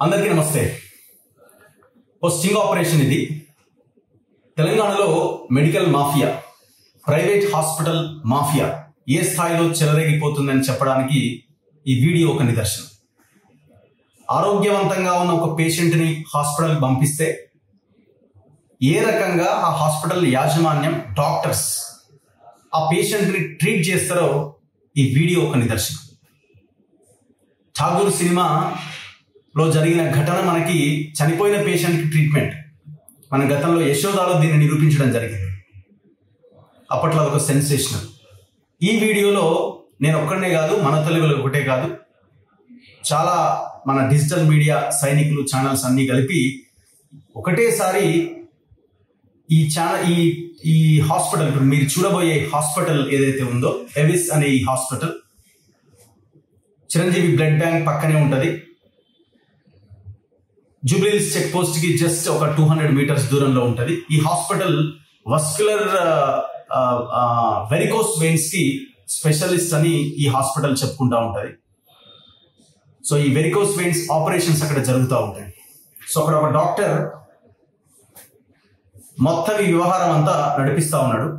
అందరికీ నమస్తే. ఓ sting operation ఇది. తెలంగాణలో medical mafia, private hospital mafia ఏ స్థాయిలో చెలరేగిపోతుందని చెప్పడానికి ఈ వీడియో ఒక నిదర్శనం. ఆరోగ్యవంతంగా ఉన్న ఒక పేషెంట్ని హాస్పిటల్కి పంపిస్తే ఏ రకంగా ఆ హాస్పిటల్ యాజమాన్యం, డాక్టర్స్ ఆ పేషెంట్ని ట్రీట్ చేస్తారో ఈ వీడియో ఒక నిదర్శనం. ఠాగూర్ సినిమాలో జరిగిన ఘటన మనకి చనిపోయిన పేషెంట్కి ట్రీట్మెంట్. మన గతంలో యశోదాలో దీన్ని నిరూపించడం జరిగింది. అప్పట్లో అదొక సెన్సేషనల్. ఈ వీడియోలో నేను ఒక్కడనే కాదు, మన తెలుగులో ఒకటే కాదు, చాలా మన డిజిటల్ మీడియా సైనికులు, ఛానల్స్ అన్నీ కలిపి ఒకటేసారి ఈ హాస్పిటల్, ఇప్పుడు మీరు చూడబోయే హాస్పిటల్ ఏదైతే ఉందో, ఎవిస్ అనే ఈ హాస్పిటల్ చిరంజీవి బ్లడ్ బ్యాంక్ పక్కనే ఉంటుంది. జూబ్లీహిల్స్ చెక్ పోస్ట్ కి జస్ట్ ఒక 200 మీటర్స్ దూరంలో ఉంటుంది. ఈ హాస్పిటల్ వస్కులర్ వెరికోస్ వెయిన్స్ కి స్పెషలిస్ట్ అని ఈ హాస్పిటల్ చెప్పుకుంటా ఉంటుంది. సో ఈ వెరికోస్ వెయిన్స్ ఆపరేషన్స్ అక్కడ జరుగుతూ ఉంటాయి. సో అక్కడ ఒక డాక్టర్ మొత్తం ఈ వ్యవహారం అంతా నడిపిస్తా ఉన్నాడు.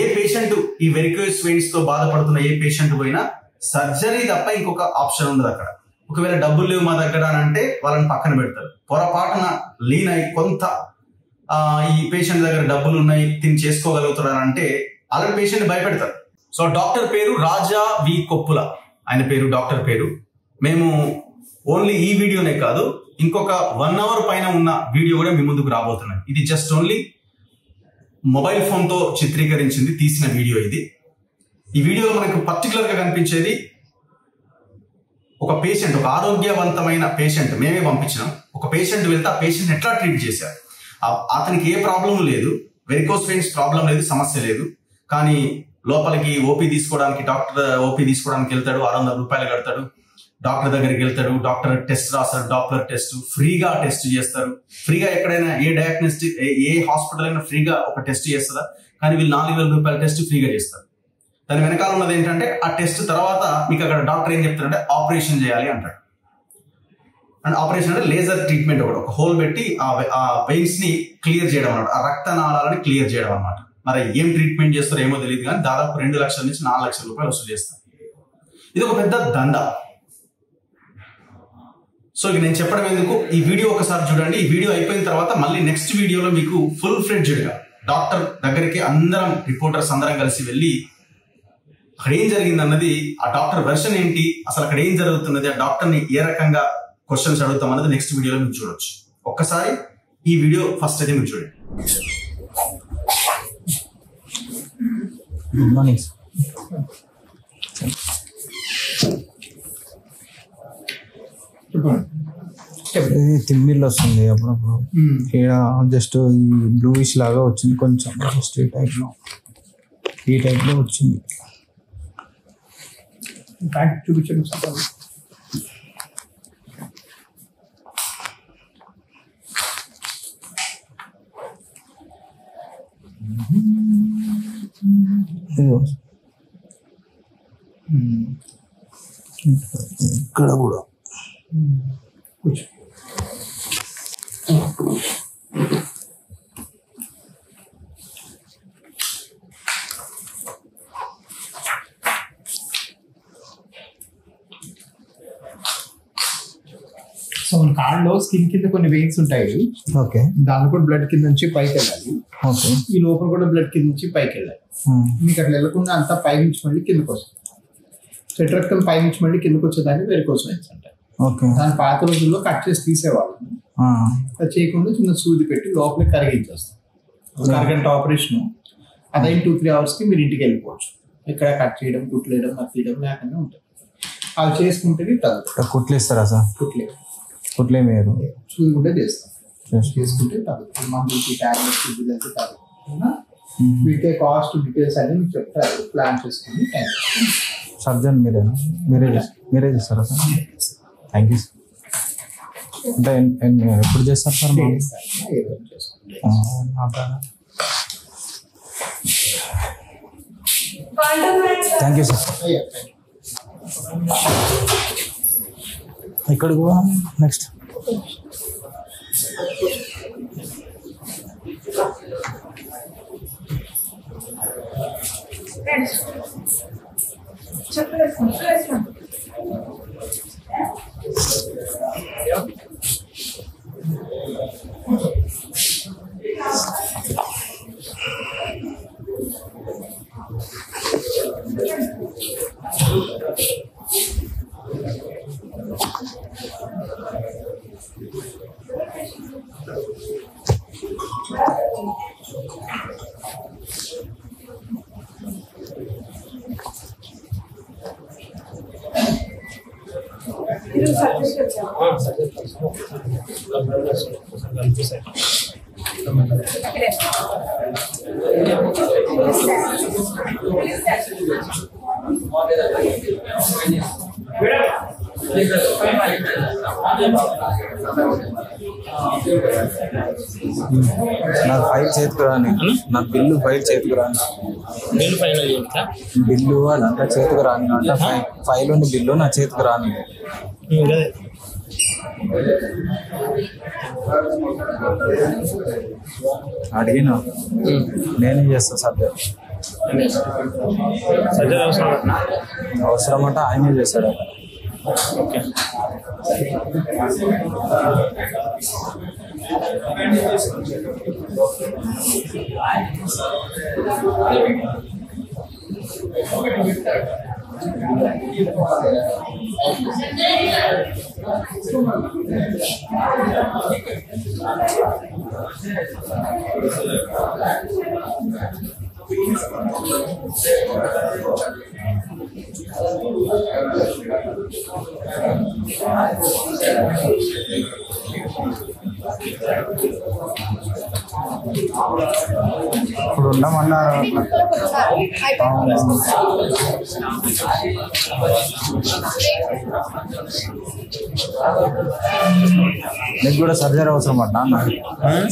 ఏ పేషెంట్ ఈ వెరికోస్ వెయిన్స్ తో బాధపడుతున్న ఏ పేషెంట్ పోయినా సర్జరీ తప్ప ఇంకొక ఆప్షన్ ఉండదు అక్కడ. ఒకవేళ డబ్బులు లేవు మా దగ్గర అని అంటే వాళ్ళని పక్కన పెడతారు. పొరపాటున లీన్ అయి కొంత ఈ పేషెంట్ దగ్గర డబ్బులు ఉన్నాయి, తిని చేసుకోగలుగుతాడు అని అంటే అలాంటి పేషెంట్ భయపెడతారు. సో డాక్టర్ పేరు రాజా వి కొప్పుల, ఆయన పేరు, డాక్టర్ పేరు. మేము ఓన్లీ ఈ వీడియోనే కాదు, ఇంకొక 1 hour పైన ఉన్న వీడియో కూడా మీ ముందుకు రాబోతున్నాయి. ఇది జస్ట్ ఓన్లీ మొబైల్ ఫోన్ తో చిత్రీకరించింది, తీసిన వీడియో ఇది. ఈ వీడియోలో మనకు పర్టికులర్ గా కనిపించేది ఒక పేషెంట్, ఒక ఆరోగ్యవంతమైన పేషెంట్ మేమే పంపించినాం. ఒక పేషెంట్ వెళ్తే ఆ పేషెంట్ ఎట్లా ట్రీట్ చేశారు. అతనికి ఏ ప్రాబ్లం లేదు, వెరికోస్ వెయిన్స్ ప్రాబ్లం లేదు, సమస్య లేదు. కానీ లోపలికి ఓపీ తీసుకోవడానికి, డాక్టర్ ఓపీ తీసుకోవడానికి వెళ్తాడు, 600 రూపాయలు కడతాడు. డాక్టర్ దగ్గరికి వెళ్తాడు, డాక్టర్ టెస్ట్ రాస్తాడు, డాప్లర్ టెస్ట్ ఫ్రీగా టెస్ట్ చేస్తారు. ఫ్రీగా ఎక్కడైనా ఏ డయాగ్నోస్టిక్ ఏ హాస్పిటల్ అయినా ఫ్రీగా ఒక టెస్ట్ చేస్తుందా? కానీ వీళ్ళు 4000 రూపాయల టెస్ట్ ఫ్రీగా చేస్తారు. దాని వెనకాల ఉన్నది ఏంటంటే ఆ టెస్ట్ తర్వాత మీకు అక్కడ డాక్టర్ ఏం చెప్తాడంటే ఆపరేషన్ చేయాలి అంటాడు. అండ్ ఆపరేషన్ అంటే లేజర్ ట్రీట్మెంట్, ఒక హోల్ పెట్టి ఆ వెయిన్స్ ని క్లియర్ చేయడం అన్నమాట, ఆ రక్తనాళాలని క్లియర్ చేయడం అన్నమాట. మరి ఏం ట్రీట్మెంట్ చేస్తారో ఏమో తెలియదు, కానీ దాదాపు 2 లక్షల నుంచి 4 లక్షల రూపాయలు వసూలు చేస్తారు. ఇది ఒక పెద్ద దందా. సో ఇక నేను చెప్పడం ఎందుకు, ఈ వీడియో ఒకసారి చూడండి. ఈ వీడియో అయిపోయిన తర్వాత మళ్ళీ నెక్స్ట్ వీడియోలో మీకు ఫుల్ ఫ్లెడ్జ్డ్ గా డాక్టర్ దగ్గరికి అందరం, రిపోర్టర్స్ అందరం కలిసి వెళ్ళి అక్కడ ఏం జరిగింది అన్నది, ఆ డాక్టర్ వెర్షన్ ఏంటి, అసలు అక్కడ ఏం జరుగుతున్నది, ఆ డాక్టర్ ని ఏ రకంగా క్వశ్చన్స్ అడుగుతాం అన్నది నెక్స్ట్ వీడియోలో మీరు చూడొచ్చు. ఒక్కసారి ఈ వీడియో ఫస్ట్ అయితే మీరు చూడండి. Good morning. తిమ్మిర్లు వస్తుంది అప్పుడప్పుడు. ఇక్కడ జస్ట్ ఈ బ్లూయిష్ లాగా వచ్చింది, కొంచెం జస్ట్ ఈ టైప్లో వచ్చింది. చూపించండి. ఇక్కడ కూడా కూర్చో. సో మన కాళ్ళలో స్కిన్ కింద కొన్ని వెయిన్స్ ఉంటాయి. ఓకే, దాని కూడా బ్లడ్ కింద నుంచి పైకి వెళ్ళాలి. ఓకే, ఈ లోపల కూడా బ్లడ్ కింద నుంచి పైకి వెళ్ళాలి. మీకు అట్లా వెళ్ళకుండా అంతా పై నుంచి మళ్ళీ కిందకు వస్తుంది. చెట్టు రక్తం పై నుంచి మళ్ళీ కిందకు వచ్చేదాన్ని వెరికోస్ వెయిన్స్ అంటారు. ఓకే, దాని పాత రోజుల్లో కట్ చేసి తీసేవాళ్ళం. అది చేయకుండా చిన్న సూది పెట్టి లోపలికి కరిగించేస్తాం. ఒక అరగంట ఆపరేషన్. అదైన 2-3 hours కి మీరు ఇంటికి వెళ్ళిపోవచ్చు. ఇక్కడ కట్ చేయడం, కుట్లేయడం, నచ్చడం లేకుండా ఉంటుంది. అవి చేసుకుంటేనే తగ్గుతుంది. కుట్లేస్తారా సార్? కుట్లేమేరు, సూది కూడా చేస్తాం. చేసుకుంటే తగ్గుతుంది. మందులకి, టాబ్లెట్స్, బిల్లకి తగ్గుతుంది. వీటికే కాస్ట్ డీటెయిల్స్ అన్ని మీకు చెప్తారు. ప్లాన్ చేసుకుని సర్జన్ మీరే చేస్తారా సార్? Thank you sir. అంటే ఎప్పుడు చేస్తారు sir? Thank you sir. Yeah. ఇక్కడ కూడా నెక్స్ట్ నాకు ఫైల్ చేతికి రాని, నా బిల్లు ఫైల్ చేతికి రాని, బిల్లు ఫైనల్ బిల్లు అదంతా చేతికి రాని అంటే ఫైల్ ఉండి బిల్లు నా చేతికి రాని. అడిగిన నేనే చేస్తా సబ్జెక్ట్. అవసరం అంటే ఆయనే చేస్తాడు. ఓకే ఇప్పుడు ఉండమన్నారు. నీకు కూడా సర్జరీ అవసరం పట్టినా అన్న?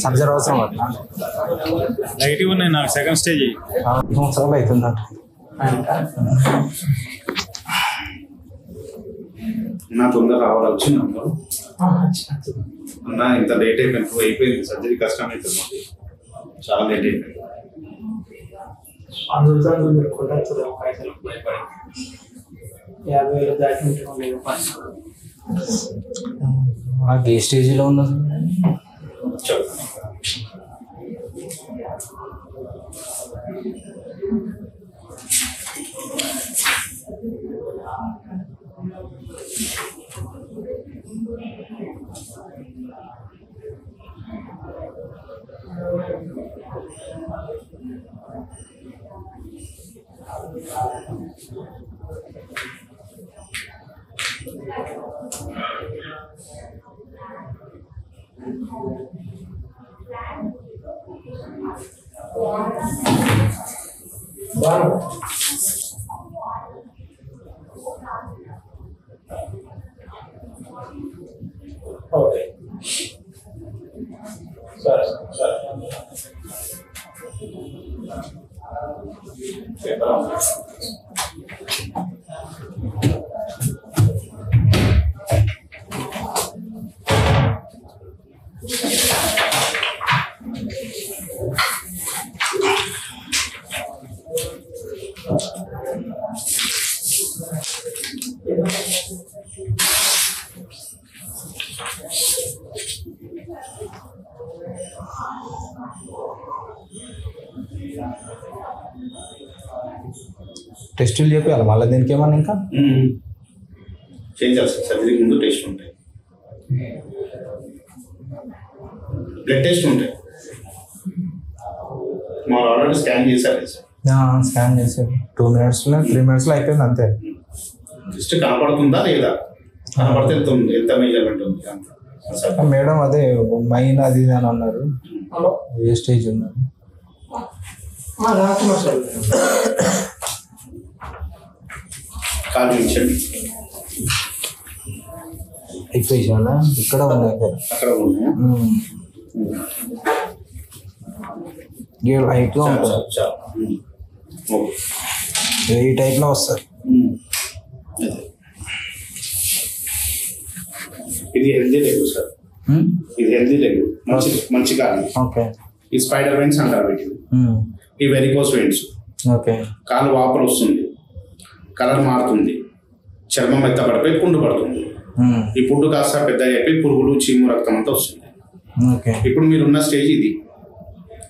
సర్జరీ అవసరం పట్టినా? నెగిటివ్ ఉన్నాయి నాకు సెకండ్ స్టేజ్. సంవత్సరాలు అవుతుందా? నా తొందర రావాలి వచ్చింది అన్న. ఇంత లేట్ అయిపోయింది సర్జరీ, కష్టం అవుతుంది చాలా లేట్ అయిపోయింది. ఏ స్టేజ్లో ఉన్నది? ఓకే సరే సరే టెస్టులు చెప్పాలి మళ్ళీ దీనికి ఏమన్నా ఇంకా చేయించాలి. సర్జరీకి ముందు టెస్ట్ ఉంటాయి, బ్లడ్ టెస్ట్ ఉంటాయి. మా ఆల్రెడీ స్కాన్ చేశారు. స్కాన్ చేసారు 2 minutesలో 3 minutesలో అయిపోయింది అంతే. జస్ట్ కనపడుతుందా లేదా, కనపడితే ఎంత మెజర్మెంట్ ఉంది అంత. మేడం అదే మైన్ అది అని అన్నారు. ఏ స్టేజ్ ఉన్నారు? కాలు ఇచ్చండి. అయిపోయిందా? ఇక్కడ ఉంది అక్కడ ఉన్నాయా? హైట్గా ఉంటుంది, ఈ టైప్లో వస్తుంది. ఇది హెల్దీ టైప్ సార్. ఇది హెల్దీ లెగ్, మంచి మంచి కాలు. ఓకే. ఈ స్పైడర్ వెయిన్స్ అంటారు వీటిని. ఈ వెరికోస్ వెయిన్స్. ఓకే. కాలు వాపులు వస్తుంది, కలర్ మారుతుంది, చర్మం మెత్తపడిపోయి పుండు పడుతుంది. ఈ పుండు కాస్త పెద్ద అయిపోయి పురుగులు, చీము, రక్తం అంతా వస్తుంది. ఇప్పుడు మీరున్న స్టేజ్ ఇది,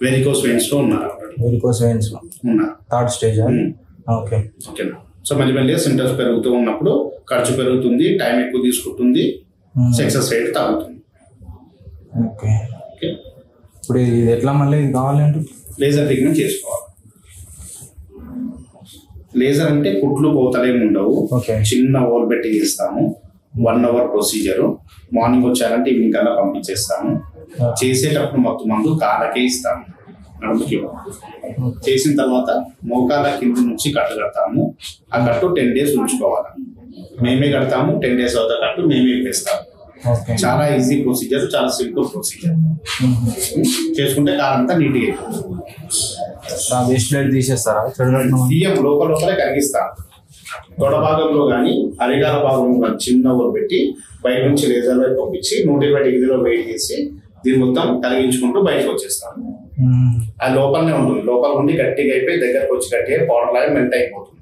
వెరికోస్ వెయిన్స్ లో ఉన్నారు. వెరికోస్ వెయిన్స్ లో ఉన్నారు, థర్డ్ స్టేజ్. ఓకే. ఓకేనా. సో మెల్లిమెల్లిగా సింటమ్స్ పెరుగుతూ ఉన్నప్పుడు ఖర్చు పెరుగుతుంది, టైం ఎక్కువ తీసుకుంటుంది, సక్సెస్ రేట్ తగ్గుతుంది. ఓకే. ఇప్పుడు ఇది ఎట్లా మళ్ళీ ఇది కావాలంటే లేజర్ ట్రీట్మెంట్ చేసుకోవాలి. లేజర్ అంటే కుట్లు కోతలేమి ఉండవు, చిన్న హోల్ పెట్టి చేస్తాము. 1 hour ప్రొసీజర్. మార్నింగ్ వచ్చారంటే ఈవినింగ్ కల్లా పంపించేస్తాము. చేసేటప్పుడు మొత్తం మందు కాళ్ళకే ఇస్తాము, నడుముకి. చేసిన తర్వాత మోకాళ్ళ కింద నుంచి కట్టు కడతాము. ఆ కట్టు 10 days ఉంచుకోవాలి. మేమే కడతాము, 10 days అవుతా కట్టు మేమే వేస్తాము. చాలా ఈజీ ప్రొసీజర్, చాలా సింపుల్ ప్రొసీజర్. చేసుకుంటే కాలంతా నీట్గా అయిపోతుంది. తీసేస్తారా? తీయం, లోపలే కరిగిస్తాం. తొడ భాగంలో కానీ అరిగాల భాగంలో కానీ చిన్న ఊరు పెట్టి బయట నుంచి లేజర్ వైపు పంపించి 120 degrees వెయిట్ చేసి దీన్ని మొత్తం కలిగించుకుంటూ బయటకు వచ్చేస్తాం. అది లోపలనే ఉంటుంది. లోపల ఉండి గట్టిగా అయిపోయి దగ్గరకు వచ్చి గట్టిగా పౌడర్ లాగా మెల్ట్ అయిపోతుంది.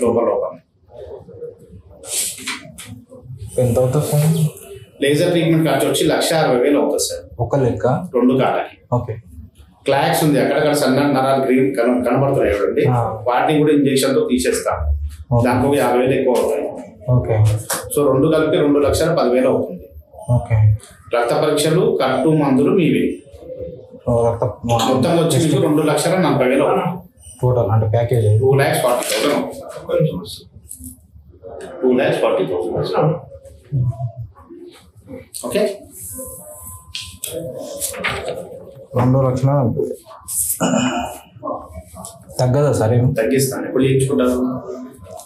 లోపల ఎంత అవుతుంది? లేజర్ ట్రీట్మెంట్ ఖర్చు వచ్చి 1,60,000 అవుతుంది సార్. ఒక లెక్క 2 కాళ్ళకి. ఓకే. క్లాక్స్ ఉంది, అక్కడక్కడ సన్న నరాలు గ్రీన్ కనబడుతున్నాయి చూడండి, వాటిని కూడా ఇంజెక్షన్ తో తీసేస్తాం. దానికి 50,000 ఎక్కువ అవుతాయి. ఓకే. సో 2 కలిపి 2,10,000 అవుతుంది. ఓకే. రక్త పరీక్షలు, కట్టు, మందులు మీవి మొత్తం వచ్చి మీకు 2,40,000 అవుతుంది టోటల్. అంటే ప్యాకేజ్ 2,40,000 2,40,000. ఓకే. 2 లక్షలు ఉంటుంది. తగ్గదా సార్? ఏమి తగ్గిస్తాను. ఎప్పుడు చేయించుకుంటారు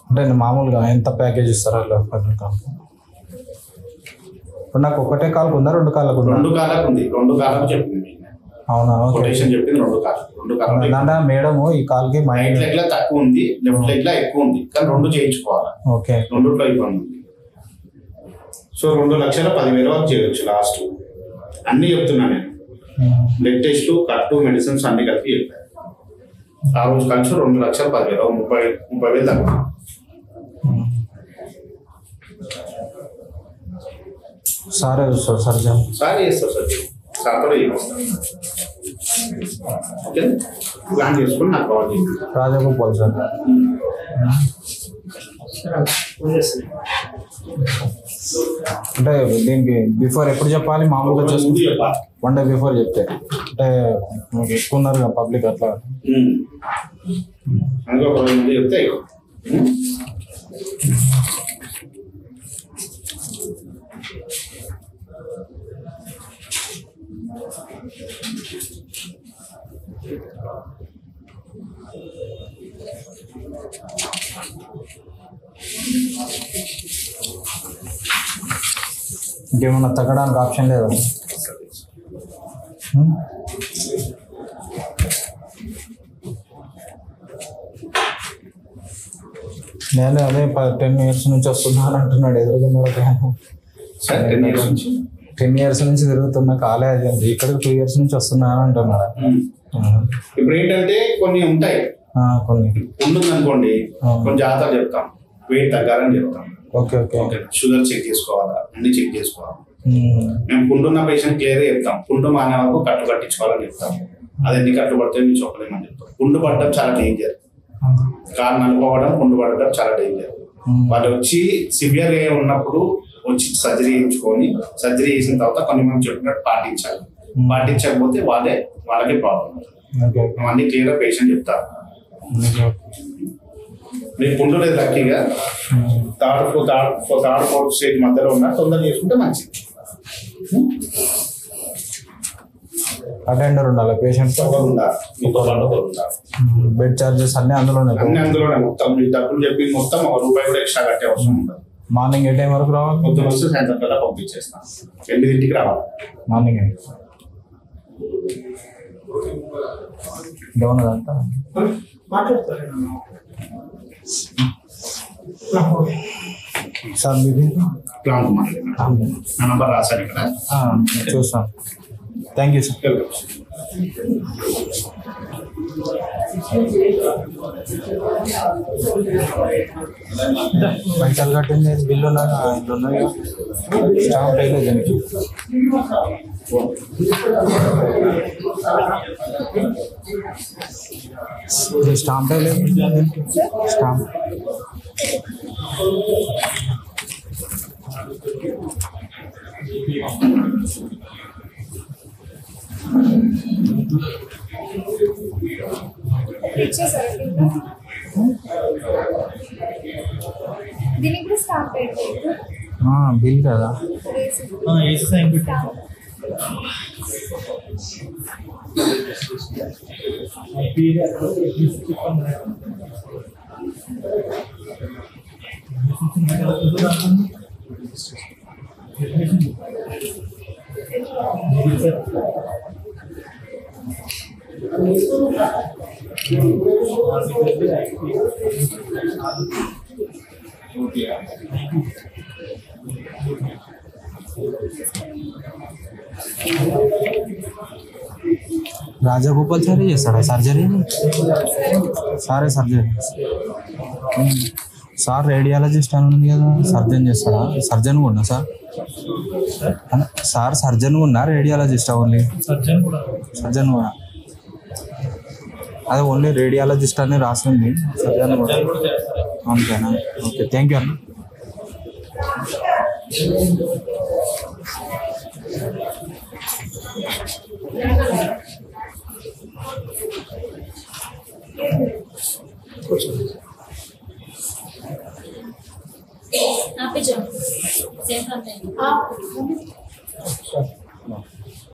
అంటే మామూలుగా ఎంత ప్యాకేజ్ ఇస్తారా? ఇప్పుడు నాకు ఒకటే కాళ్ళకు ఉందా, 2 కాళ్ళకు ఉందా? 2 కాళ్ళకు ఉంది. 2 కాళ్ళకు చెప్పింది. అవునా? చెప్పింది 2 కాళ్ళు. అంటే మేడం ఈ కాల్కి రైట్ లెగ్ లో తక్కువ ఉంది, లెఫ్ట్ లెగ్ లో ఎక్కువ ఉంది, కానీ 2 చేయించుకోవాలి. ఓకే. 2లో ఇబ్బంది ఉంది. సో 2,10,000 వరకు చేయొచ్చు లాస్ట్. అన్ని చెప్తున్నా నేను. బ్లడ్ టెస్ట్, కట్టు, మెడిసిన్స్ అన్ని కలిపి చెప్పాను. ఆ రోజు కలిసి 2,10,000, 30,000 తక్కువ. సారే సర్జన్ సార్ చేస్తారు సార్, సార్ కూడా చేస్తారు. ఓకే. ప్లాన్ చేసుకుని నాకు కాల్ చేయండి. రాజగోపాల్ సార్. అంటే దీనికి బిఫోర్ ఎప్పుడు చెప్పాలి? మామూలుగా చూసుకుంటే 1 day బిఫోర్ చెప్తే అంటే ఎక్కువ ఉన్నారు కదా పబ్లిక్, అట్లా అందుకే ఒక రోజు ముందు చెప్తే ఇంకేమన్నా తగ్గడానికి ఆప్షన్ లేదా? నేను అదే 10 years నుంచి వస్తున్నాను అంటున్నాడు ఎదురుకున్నాడు. 10 years నుంచి తిరుగుతున్నా కాలే, అది ఇక్కడికి 2 years నుంచి వస్తున్నాను అంటున్నాడు. ఇప్పుడు ఏంటంటే కొన్ని ఉంటాయి, కొన్ని ఉంటుందనుకోండి, కొన్ని జాగ్రత్తలు చెప్తాం. వెయిట్ తగ్గాలని చెప్తాం. ఓకే. ఓకే. షుగర్ చెక్ చేసుకోవాలా, అన్ని చెక్ చేసుకోవాలి. మేము పుండున్న పేషెంట్ క్లియర్ చెప్తాం. పుండు మానే వరకు కట్టు కట్టించుకోవాలని చెప్తాం. అది ఎన్ని కట్లు పడితే మీరు చెప్పలేమని చెప్తాం. పుండు పడడం చాలా డేంజర్. కాలు నలుపుకోవడం, పుండు పడడం చాలా డేంజర్. వాళ్ళు వచ్చి సివియర్ గా ఉన్నప్పుడు వచ్చి సర్జరీ చేయించుకొని, సర్జరీ చేసిన తర్వాత కొన్ని మంది చెప్పినట్టు పాటించాలి. పాటించకపోతే వాళ్ళకే ప్రాబ్లం. అవన్నీ క్లియర్ గా పేషెంట్ చెప్తారు. మీకు పుండు లేదు, లక్కీగా థర్డ్ ఫోర్త్ స్టేజ్ మధ్యలో ఉన్న తొందర చేసుకుంటే మంచిది. అటెండర్ ఉండాలి, పేషెంట్ ఉండాలి. బెడ్ చార్జెస్ అన్ని అందులోనే మొత్తం మీ డబ్బులు చెప్పి మొత్తం ₹1 కూడా ఎక్స్ట్రా కట్టే అవసరం ఉంటుంది. మార్నింగ్ ఏ టైం వరకు రావాలి? పొద్దున వస్తే సాయంత్రం కల్లా పంపించేస్తాం. 8ంటికి రావాలి మార్నింగ్. ఏమన్నదంతా సార్ మీది ప్లాన్ మాట్లాడినా నా నంబర్ రాశాను ఇక్కడ. చూస్తాం. Thank you sir. పైసలు కట్టింది బిల్లు ఉన్నాయి స్టాంప్ వేయలేదు దానికి. స్టాంప్ వేయలేదు. స్టాంప్ దీనికి కూడా స్టాంప్ బిల్ కదా. రాజగోపాల్ సారే చేస్తాడా సర్జరీ? సారే సర్జరీ. సార్ రేడియాలజిస్ట్ అని ఉంది కదా, సర్జన్ చేస్తాడా? సర్జన్ కూడా సార్? సార్ సర్జన్ కూడా రేడియాలజిస్ట్ ఓన్లీ? సర్జన్ కూడా అదే ఓన్లీ రేడియాలజిస్ట్ అని రాసింది, సర్జన్ కూడా అంతేనా? ఓకే, థ్యాంక్ యూ అన్న. आप पे जाओ सेम करते हैं आप